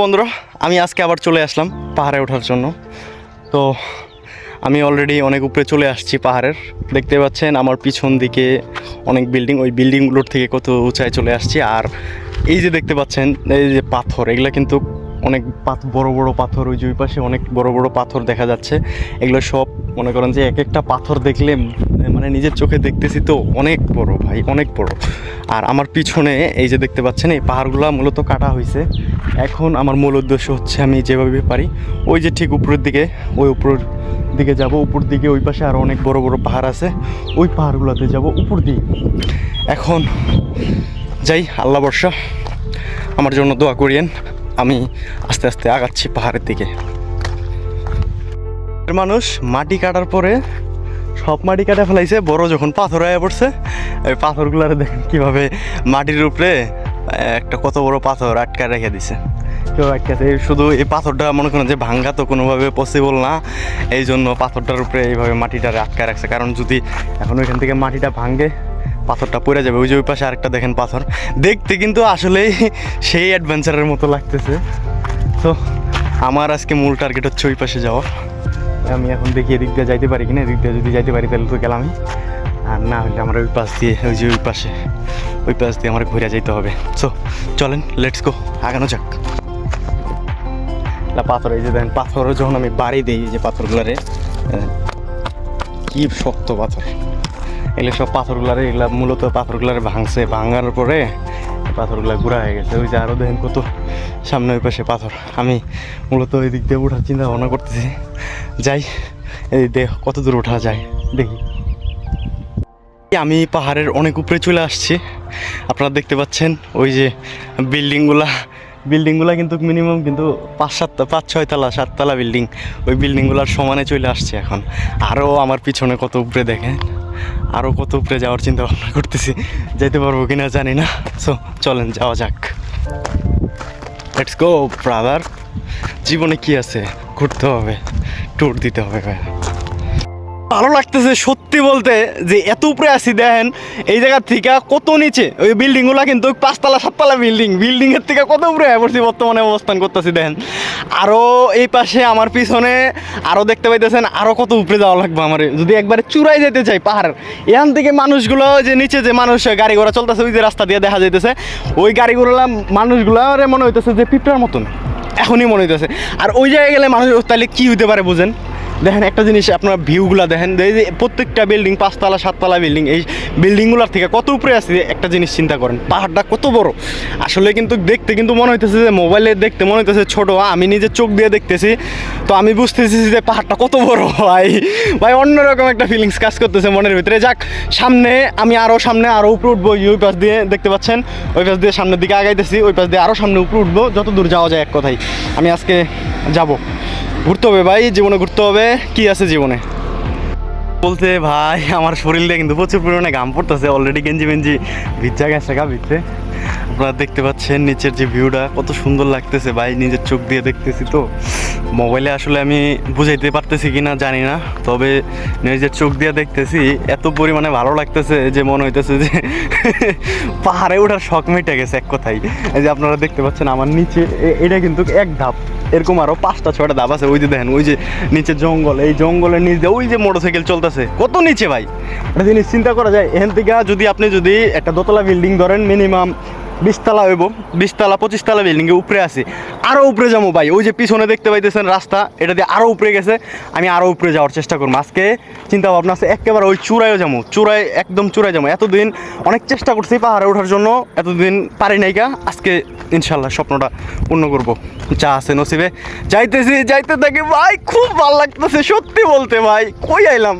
বন্ধুরা, আমি আজকে আবার চলে আসলাম পাহাড়ে ওঠার জন্য। তো আমি অলরেডি অনেক উপরে চলে আসছি পাহাড়ের। দেখতে পাচ্ছেন আমার পিছন দিকে অনেক বিল্ডিং, ওই বিল্ডিংগুলোর থেকে কত উঁচায় চলে আসছি। আর এই যে দেখতে পাচ্ছেন এই যে পাথর, এগুলো কিন্তু অনেক বড় বড় পাথর, ওই যে ওই পাশে অনেক বড় বড় পাথর দেখা যাচ্ছে। এগুলো সব মনে করেন যে এক একটা পাথর দেখলে মানে নিজের চোখে দেখতেছি তো অনেক বড় ভাই, অনেক বড়। আর আমার পিছনে এই যে দেখতে পাচ্ছেন এই পাহাড়গুলো মূলত কাটা হয়েছে। এখন আমার মূল উদ্দেশ্য হচ্ছে আমি যেভাবে পারি ওই যে ঠিক উপরের দিকে, ওই উপরের দিকে যাব। উপর দিকে ওই পাশে আরও অনেক বড় বড় পাহাড় আছে, ওই পাহাড়গুলোতে যাব উপর দিয়ে। এখন যাই, আল্লাহ বর্ষা, আমার জন্য দোয়া করিয়েন। আমি আস্তে আস্তে আগাচ্ছি পাহাড়ের দিকে। মানুষ মাটি কাটার পরে সব মাটি কাটা ফেলাইছে, বড় যখন পাথর হয়ে পড়ছে, ওই পাথরগুলোর দেখেন কীভাবে মাটির উপরে একটা কত বড় পাথর আটকা রেখে দিছে। কেউ আটকাছে, শুধু এই পাথরটা মনে করেন যে ভাঙ্গা তো কোনোভাবে পসিবল না, এই জন্য পাথরটার উপরে এইভাবে মাটিটা আটকা রাখছে। কারণ যদি এখন ওইখান থেকে মাটিটা ভাঙে পাথরটা পড়ে যাবে। ওই যে ওই পাশে আরেকটা দেখেন পাথর, দেখতে কিন্তু আসলেই সেই অ্যাডভেঞ্চারের মতো লাগতেছে। তো আমার আজকে মূল টার্গেট হচ্ছে ওই পাশে যাওয়া। আমি এখন দেখি এদিক দিয়ে যাইতে পারি কিনা। এদিক দিয়ে যদি যাইতে পারি তাহলে তো গেলামই, আর না হলে আমার ওই পাশ দিয়ে, ওই যে ওই পাশ দিয়ে আমার ঘুরে যাইতে হবে। সো চলেন, লেটস গো, আগানো যাক। পাথর, এই যে দেখেন পাথর যখন আমি বাড়ি দিই, যে পাথরগুলারে কি শক্ত পাথর, এগুলো সব পাথরগুলারে, এগুলা মূলত পাথরগুলারে ভাঙছে, ভাঙার পরে পাথরগুলা গুঁড়া হয়ে গেছে। ওই যে আরও দেখেন কত সামনে ওই পাশে পাথর। আমি মূলত ওই দিক দিয়ে ওঠার চিন্তা ভাবনা করতেছি। যাই, এই দিক দিয়ে কত দূর ওঠা যায় দেখি। আমি পাহাড়ের অনেক উপরে চলে আসছি। আপনারা দেখতে পাচ্ছেন ওই যে বিল্ডিংগুলা কিন্তু মিনিমাম কিন্তু 5-6 তলা 7 তলা বিল্ডিং, ওই বিল্ডিংগুলার সমানে চলে আসছে এখন। আরও আমার পিছনে কত উপরে দেখেন, আরও কত উপরে যাওয়ার চিন্তা ভাবনা করতেছি। যেতে পারবো কিনা জানি না। সো চলেন যাওয়া যাক, লেটস গো ব্রাদার। জীবনে কি আছে, ঘুরতে হবে, ট্যুর দিতে হবে। ভালো লাগতেছে সত্যি বলতে, যে এত উপরে আসি দেখেন এই জায়গার থেকে কত নিচে। ওই বিল্ডিংগুলো কিন্তু 5 তলা 7 তলা বিল্ডিংয়ের থেকে কত উপরে পড়ছি বর্তমানে অবস্থান করতেছি দেখেন। আরও এই পাশে আমার পিছনে আরও দেখতে পাইতেছেন আরও কত উপরে যাওয়া লাগবে আমার, যদি একবারে চূড়ায় যেতে চাই পাহাড়। এখান থেকে মানুষগুলো যে নিচে যে মানুষ গাড়ি ঘোড়া চলতেছে, ওই যে রাস্তা দিয়ে দেখা যাইতেছে, ওই গাড়িগুলো মানুষগুলো মনে হইতেছে যে পিঁপড়ার মতন এখনই মনে হইতেছে। আর ওই জায়গায় গেলে মানুষ তাহলে কী হইতে পারে বুঝেন। দেখেন একটা জিনিস, আপনার ভিউগুলো দেখেন, এই যে প্রত্যেকটা বিল্ডিং 5 তলা 7 তলা বিল্ডিং, এই বিল্ডিংগুলোর থেকে কত উপরে আছে একটা জিনিস চিন্তা করেন, পাহাড়টা কত বড়। আসলে কিন্তু দেখতে কিন্তু মনে হইতেছে যে মোবাইলে দেখতে মনে হইতেছে ছোটো, আমি নিজের চোখ দিয়ে দেখতেছি তো আমি বুঝতেছি যে পাহাড়টা কত বড়। ভাই অন্যরকম একটা ফিলিংস কাজ করতেছে মনের ভিতরে। যাক, সামনে আমি আরও উপরে উঠবো। ওই পাশ দিয়ে দেখতে পাচ্ছেন, ওই পাশ দিয়ে সামনের দিকে আগাইতেছি, ওই পাশ দিয়ে আরও সামনে উপরে উঠবো, যত দূর যাওয়া যায়। এক কথাই আমি আজকে যাব, ঘুরতে হবে ভাই, জীবনে ঘুরতে হবে। কি আছে জীবনে বলতে ভাই, আমার শরীরে কিন্তু প্রচুর পরিমাণে ঘাম পড়তেছে। অলরেডি গেঞ্জি ভিজা গেছে ভিজতে। আপনারা দেখতে পাচ্ছেন নিচের যে ভিউটা কত সুন্দর লাগতেছে ভাই, নিজের চোখ দিয়ে দেখতেছি তো। মোবাইলে আসলে আমি বুঝাইতে পারতেছি কি না জানি না, তবে নিজের চোখ দিয়ে দেখতেছি এত পরিমাণে ভালো লাগতেছে যে মনে হইতেছে যে পাহাড়ে ওঠার শখ মিটে গেছে এক কথাই। এই যে আপনারা দেখতে পাচ্ছেন আমার নিচে, এটা কিন্তু এক ধাপ, এরকম আরও 5-6টা ধাপ আছে। ওই যে দেখেন ওই যে নিচে জঙ্গল, এই জঙ্গলের নিচ দিয়ে ওই যে মোটরসাইকেল চলতেছে কত নিচে ভাই। একটা জিনিস চিন্তা করা যায়, এখান থেকে যদি একটা দোতলা বিল্ডিং ধরেন, মিনিমাম 20 তলা হইব, 20 তলা 25 তলা বিল্ডিংয়ে উপরে আছে। আরও উপরে যাবো ভাই, ওই যে পিছনে দেখতে পাইতেছেন রাস্তা, এটা দিয়ে আরও উপরে গেছে। আমি আরও উপরে যাওয়ার চেষ্টা করবো আজকে। চিন্তা ভাবনা আছে একেবারে ওই চূড়ায়ও যাবো, একদম চূড়ায় যাবো। এতদিন অনেক চেষ্টা করছি পাহাড়ে ওঠার জন্য, এতদিন পারি নাইকা। আজকে ইনশাল্লাহ স্বপ্নটা পূর্ণ করবো, যা আছে নসিবে। যাইতে থাকি ভাই, খুব ভালো লাগতেছে সত্যি বলতে ভাই। কই আইলাম,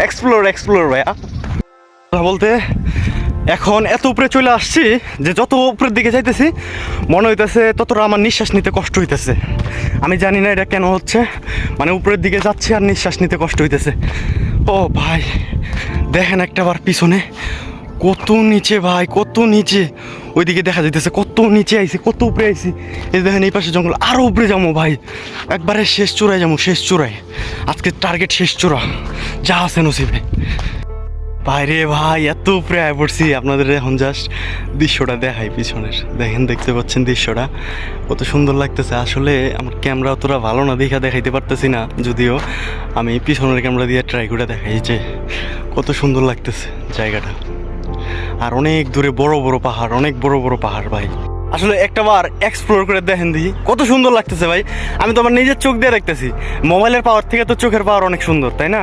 এক্সপ্লোর ভাইয়া বলতে। এখন এত উপরে চলে আসছি যে যত উপরের দিকে যাইতেছি মনে হইতেছে ততটা আমার নিঃশ্বাস নিতে কষ্ট হইতেছে। আমি জানি না এটা কেন হচ্ছে, মানে উপরের দিকে যাচ্ছি আর নিঃশ্বাস নিতে কষ্ট হইতেছে। ও ভাই দেখেন একটাবার পিছনে কত নিচে ভাই, কত নিচে। ওইদিকে দেখা যাইতেছে কত নিচে আইছি, কত উপরে আইছি। এই দেখেন এই পাশে জঙ্গল, আরও উপরে যাবো ভাই, একবারে শেষ চূড়ায় যাবো, শেষ চূড়ায়। আজকে টার্গেট শেষ চূড়া, যা আছে নসিবে। বাইরে ভাই এত উপরে আয় পড়ছি, আপনাদের এখন জাস্ট দৃশ্যটা দেখাই পিছনের, দেখেন দেখতে পাচ্ছেন দৃশ্যটা কত সুন্দর লাগতেছে। আসলে আমার ক্যামেরা অতটা ভালো না দেখা দেখাইতে পারতেছি না, যদিও আমি পিছনের ক্যামেরা দিয়ে ট্রাই করে দেখাই যে কত সুন্দর লাগতেছে জায়গাটা। আর অনেক দূরে বড় বড় পাহাড়, অনেক বড় বড় পাহাড় ভাই। আসলে একটা বার এক্সপ্লোর করে দেখেন দেখি কত সুন্দর লাগতেছে ভাই। আমি তো আমার নিজের চোখ দিয়ে দেখতেছি, মোবাইলের পাওয়ার থেকে তো চোখের পাওয়ার অনেক সুন্দর, তাই না?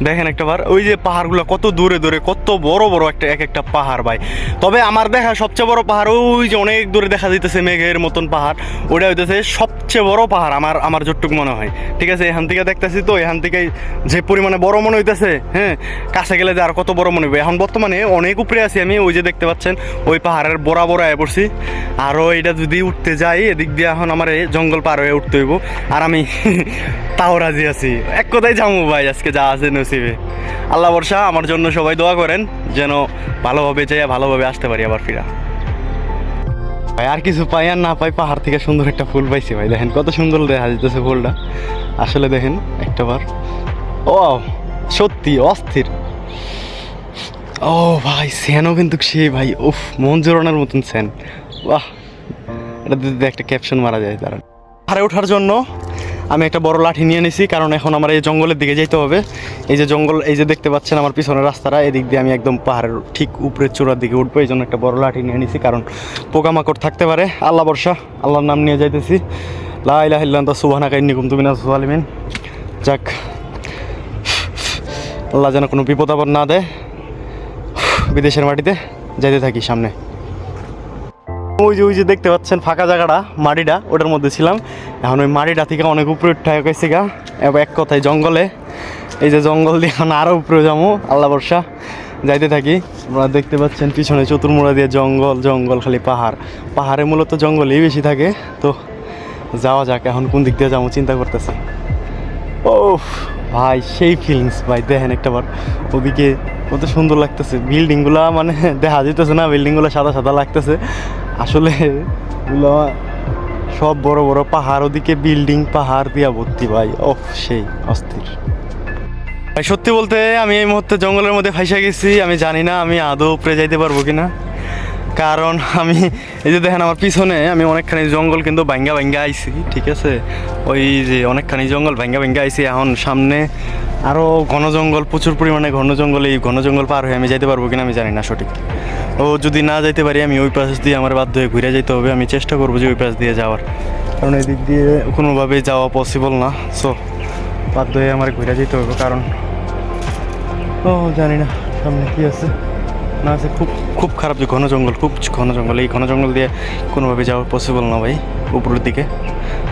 দেখেন একটা বার ওই যে পাহাড়গুলো কত দূরে দূরে, কত বড় বড় এক একটা পাহাড় ভাই। তবে আমার দেখা সবচেয়ে বড় পাহাড় ওই যে অনেক দূরে দেখা যাইতেছে মেঘের মতন পাহাড়, ওটা হইতেছে সবচেয়ে বড় পাহাড় আমার যতটুকু মনে হয়। ঠিক আছে, এখান থেকে দেখতেছি তো, এখান থেকে যে পরিমাণে বড় মনে হইতেছে, হ্যাঁ কাছে গেলে যে আর কত বড় মনে হবে। এখন বর্তমানে অনেক উপরে আছি আমি, ওই যে দেখতে পাচ্ছেন ওই পাহাড়ের বরাবর আয় পড়ছি। আরও এটা যদি উঠতে যাই এদিক দিয়ে এখন আমার জঙ্গল পার হয়ে উঠতে হইব, আর আমি তাও রাজি আছি। এক কথাই যাবো ভাই, আজকে যা আছে নসিবে। আল্লাহ বর্ষা, আমার জন্য সবাই দোয়া করেন যেন ভালোভাবে যাই, ভালোভাবে আসতে পারি আবার ফিরা। ভাই আর কিছু পাই আর না পাই, পাহাড় থেকে সুন্দর একটা ফুল পাইছি ভাই। দেখেন কত সুন্দর দেখা যেতেছে ফুলটা, আসলে দেখেন একটা বার। ও সত্যি অস্থির। ও ভাই স্যানও কিন্তু সে ভাই, উফ মন জোরানোর মতন স্যান। বাহ, এটা দিতে একটা ক্যাপশন মারা যায়। তারা পাহাড়ে ওঠার জন্য আমি একটা বড় লাঠি নিয়ে নিছি, কারণ এখন আমার এই জঙ্গলের দিকে যেতে হবে। এই যে জঙ্গল, এই যে দেখতে পাচ্ছেন আমার পিছনের রাস্তাটা, এদিক দিয়ে আমি একদম পাহাড়ের ঠিক উপরের চূড়ার দিকে উঠবো। এই জন্য একটা বড় লাঠি নিয়ে নিছি, কারণ পোকামাকড় থাকতে পারে। আল্লাহ বর্ষা, আল্লাহর নাম নিয়ে যাইতেছি। লা ইলাহা ইল্লা আনতা সুবহানাকা ইন্নী কুনতু মিনাজ জালিমিন। যাক, আল্লাহ যেন কোনো বিপদ আপদ না দেয়। বিদেশের মাটিতে যাইতে থাকি সামনে। ওই যে দেখতে পাচ্ছেন ফাঁকা জায়গাটা, মাটিটা, ওটার মধ্যে ছিলাম। এখন ওই মাটিটা থেকে অনেক উপরে উঠে গেছে গা, এবার এক কথায় জঙ্গলে। এই যে জঙ্গল দিয়ে এখন আরও উপরে যাবো, আল্লাহ বর্ষা যাইতে থাকি। আপনারা দেখতে পাচ্ছেন পিছনে চতুর্মুড়া দিয়ে জঙ্গল জঙ্গল, খালি পাহাড়। পাহাড়ে মূলত জঙ্গলেই বেশি থাকে। তো যাওয়া যাক, এখন কোন দিক দিয়ে যাবো চিন্তা করতেছি। ও ভাই সেই ফিলিংস ভাই, দেখেন একটাবার ওদিকে কত সুন্দর লাগতেছে। বিল্ডিংগুলা মানে দেখা যেতেছে না, বিল্ডিংগুলো সাদা সাদা লাগতেছে, আসলে এগুলো সব বড় বড় পাহাড়, ওদিকে বিল্ডিং পাহাড় দিয়া ভর্তি ভাই। ও সেই অস্থির ভাই। সত্যি বলতে আমি এই মুহূর্তে জঙ্গলের মধ্যে ফাইসা গেছি। আমি জানি না আমি আদৌ উপরে যাইতে পারবো কিনা, কারণ আমি এই যে দেখেন আমার পিছনে আমি অনেকখানি জঙ্গল কিন্তু ভাঙ্গা ভাঙ্গা আইছি। ঠিক আছে, ওই যে অনেকখানি জঙ্গল ভাঙ্গা ভাঙ্গা আইছি। এখন সামনে আরও ঘন জঙ্গল, প্রচুর পরিমাণে ঘন জঙ্গল। এই ঘন জঙ্গল পার হয়ে আমি যাইতে পারবো কিনা আমি জানি না সঠিক। ও যদি না যাইতে পারি, আমি ওই পাশ দিয়ে আমার বাধ্য হয়ে ঘুরে যেতে হবে। আমি চেষ্টা করবো যে ওই পাশ দিয়ে যাওয়ার, কারণ এই দিক দিয়ে কোনোভাবেই যাওয়া পসিবল না। সো বাধ্য হয়ে আমার ঘুরে যেতে হবে, কারণ ও জানি না সামনে কী আছে না আছে। খুব খুব খারাপ যে ঘন জঙ্গল, খুব ঘন জঙ্গল। এই ঘন জঙ্গল দিয়ে কোনোভাবে যাওয়া পসিবল না ভাই উপরের দিকে।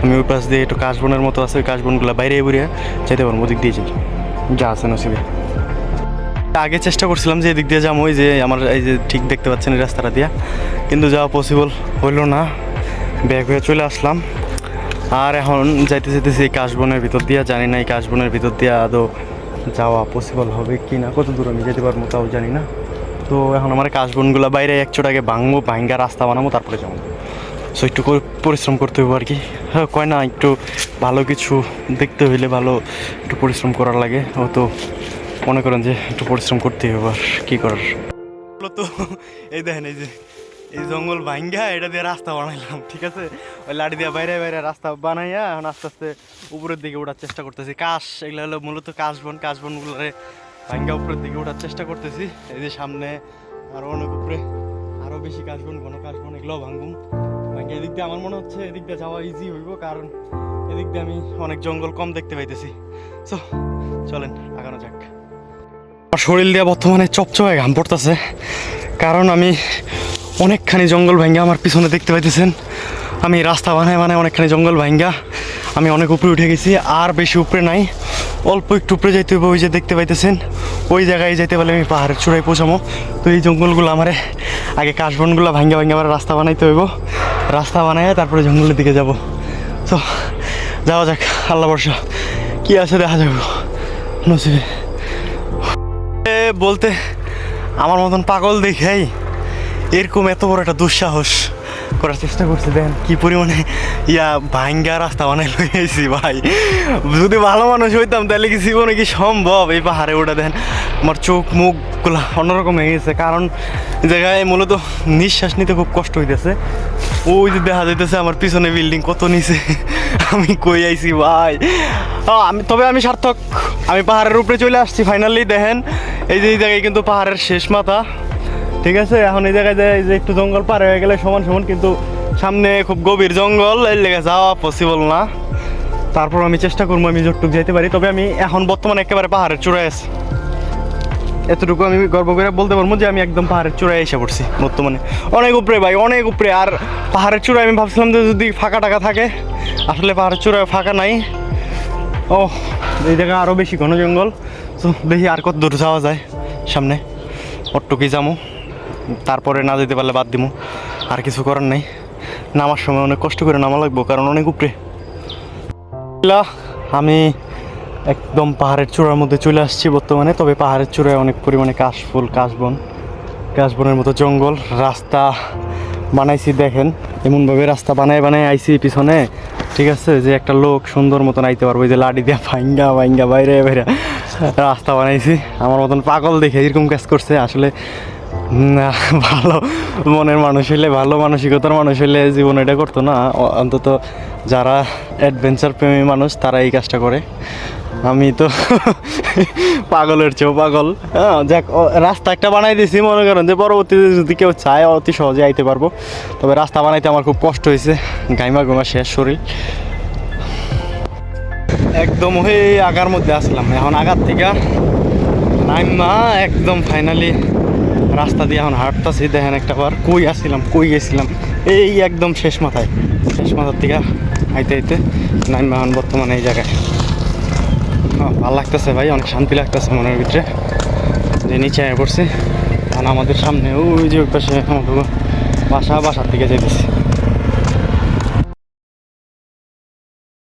আমি ওই পাশ দিয়ে একটু কাশবনের মতো আছে, ওই কাশবনগুলো বাইরে বেরিয়ে যেতে পারবো, ওদিক দিয়ে যাই যা আছে নসিবে। আগে চেষ্টা করছিলাম যে এদিক দিয়ে যাবো, ওই যে আমার এই যে ঠিক দেখতে পাচ্ছেন এই রাস্তাটা দিয়া, কিন্তু যাওয়া পসিবল হইলো না। ব্যাক হয়ে চলে আসলাম। আর এখন যাইতেছি এই কাশবনের ভিতর দিয়া। জানি না এই কাশবনের ভিতর দিয়ে আদৌ যাওয়া পসিবল হবে কি না, কত দূর আমি যেতে পারবো তাও জানি না। তো এখন আমার কাশবনগুলো বাইরে একচোট আগে ভাঙবো, ভাঙ্গা রাস্তা বানাবো, তারপরে যাবো। সো একটু পরিশ্রম করতে হবে আর কি। হ্যাঁ কয় না, একটু ভালো কিছু দেখতে হইলে ভালো একটু পরিশ্রম করার লাগে। ও তো মনে করেন যে একটু পরিশ্রম করতেই হবে, আর কী করার। তো এই দেখেন এই যে এই জঙ্গল ভাঙ্গা এটা দিয়ে রাস্তা বানাইলাম। ঠিক আছে, ওই লাঠি দিয়ে বাইরে বাইরে রাস্তা বানাইয়া এখন আস্তে আস্তে উপরের দিকে ওঠার চেষ্টা করতেছি। এগুলো হলো মূলত কাশবনগুলোরে ভাঙ্গা উপরের দিকে ওঠার চেষ্টা করতেছি। এই যে সামনে আরও অনেক উপরে আরও বেশি কাশবন, ঘন কাশবন, এগুলোও ভাঙ্গুম ভাঙ্গা। এদিক দিয়ে আমার মনে হচ্ছে এদিক দিয়ে যাওয়া ইজি হইব, কারণ এদিক দিয়ে আমি অনেক জঙ্গল কম দেখতে পাইতেছি। সো চলেন আগানো যাক। আমার শরীর দিয়ে বর্তমানে চপচপে ঘাম পড়তেছে, কারণ আমি অনেকখানি জঙ্গল ভাঙ্গা আমার পিছনে দেখতে পাইতেছেন। আমি রাস্তা বানায় অনেকখানি জঙ্গল ভাঙ্গা আমি অনেক উপরে উঠে গেছি। আর বেশি উপরে নাই, অল্প একটু উপরে যাইতে হবে। ওই যে দেখতে পাইতেছেন ওই জায়গায় যাইতে পারলে আমি পাহাড়ের চূড়ায় পৌঁছাবো। তো এই জঙ্গলগুলো আমার আগে কাশবনগুলো ভাঙ্গা আবার রাস্তা বানাইতে হইব। রাস্তা বানায় তারপরে জঙ্গলের দিকে যাব। তো যাওয়া যাক, আল্লাহ বর্ষা কী আছে দেখা যাবে নসিবে। বলতে আমার মতন পাগল দেখেই এরকম এত বড় একটা দুঃসাহস করার চেষ্টা করছে। দেখেন কি পরিমাণে ভাঙ্গা রাস্তা বানাই লইছি ভাই। যদি ভালো মানুষ হইতাম তাহলে কি জীবনে কি সম্ভব এই পাহাড়ে ওটা দেখেন আমার চোখ মুখগুলো অন্যরকম হয়ে গেছে, কারণ এই জায়গায় মূলত নিঃশ্বাস নিতে খুব কষ্ট হইতেছে। ওই যে দেখা যাইতেছে আমার পিছনে বিল্ডিং কত নিচে, আমি কই আইছি ভাই। আমি সার্থক, আমি পাহাড়ের উপরে চলে আসছি ফাইনালি। দেখেন এই যে এই জায়গায় কিন্তু পাহাড়ের শেষ মাথা, ঠিক আছে। এখন এই জায়গায় এই যে একটু জঙ্গল পার হয়ে গেলে সমান সমান, কিন্তু সামনে খুব গভীর জঙ্গল, এর লেগে যাওয়া পসিবল না। তারপর আমি চেষ্টা করবো আমি যতটুকু যেতে পারি। তবে আমি এখন বর্তমানে একেবারে পাহাড়ের চূড়ায় আছি, এতটুকু আমি গর্ব করে বলতে পারবো যে আমি একদম পাহাড়ের চূড়ায় এসে পড়ছি বর্তমানে। অনেক উপরে ভাই, অনেক উপরে। আর পাহাড়ের চূড়ায় আমি ভাবছিলাম যে যদি ফাঁকা টাকা থাকে, আসলে পাহাড়ের চূড়ায় ফাঁকা নাই। ও এই জায়গায় আরও বেশি ঘন জঙ্গল। তো দেখি আর কত দূর যাওয়া যায় সামনে, অট্টুকি যাবো। তারপরে না যেতে পারলে বাদ দিমু, আর কিছু করার নাই। নামার সময় অনেক কষ্ট করে নামা লাগবো, কারণ অনেক উপরে। আমি একদম পাহাড়ের চূড়ার মধ্যে চলে আসছি বর্তমানে। তবে পাহাড়ের চূড়ায় অনেক পরিমাণে কাশফুল, কাশবনের মতো জঙ্গল। রাস্তা বানাইছি দেখেন, এমনভাবে রাস্তা বানায় আইছি পিছনে, ঠিক আছে, যে একটা লোক সুন্দর মতন আইতে পারবো। যে লাঠি দিয়া ভাঙ্গা বাইরে রাস্তা বানাইছি। আমার মতন পাগল দেখে এরকম কাজ করছে। আসলে ভালো মনের মানুষ হইলে, ভালো মানসিকতার মানুষ হইলে জীবন এটা করতো না। অন্তত যারা অ্যাডভেঞ্চার প্রেমী মানুষ তারা এই কাজটা করে। আমি তো পাগলের চেয়েও পাগল। হ্যাঁ, যাক, রাস্তা একটা বানাই দিয়েছি, মনে করেন যে পরবর্তীতে যদি কেউ চায় অতি সহজে আইতে পারবো। তবে রাস্তা বানাইতে আমার খুব কষ্ট হয়েছে, গাইমা শেষ শরীর। একদম হয়ে আগার মধ্যে আসলাম, এখন আগার থেকে নাইমা একদম ফাইনালি রাস্তা দিয়ে এখন হাঁটতেছি। দেখেন একটা বার কই গেছিলাম, এই একদম শেষ মাথার থেকে হাইতে নাইমা এখন বর্তমানে এই জায়গায়। ভালো লাগতেছে ভাই, অনেক শান্তি লাগতেছে মনের ভিতরে যে নিচে আয় পড়ছি। কারণ আমাদের সামনে ওই যে ওই পাশে আমাদের বাসার দিকে যাইতেছি।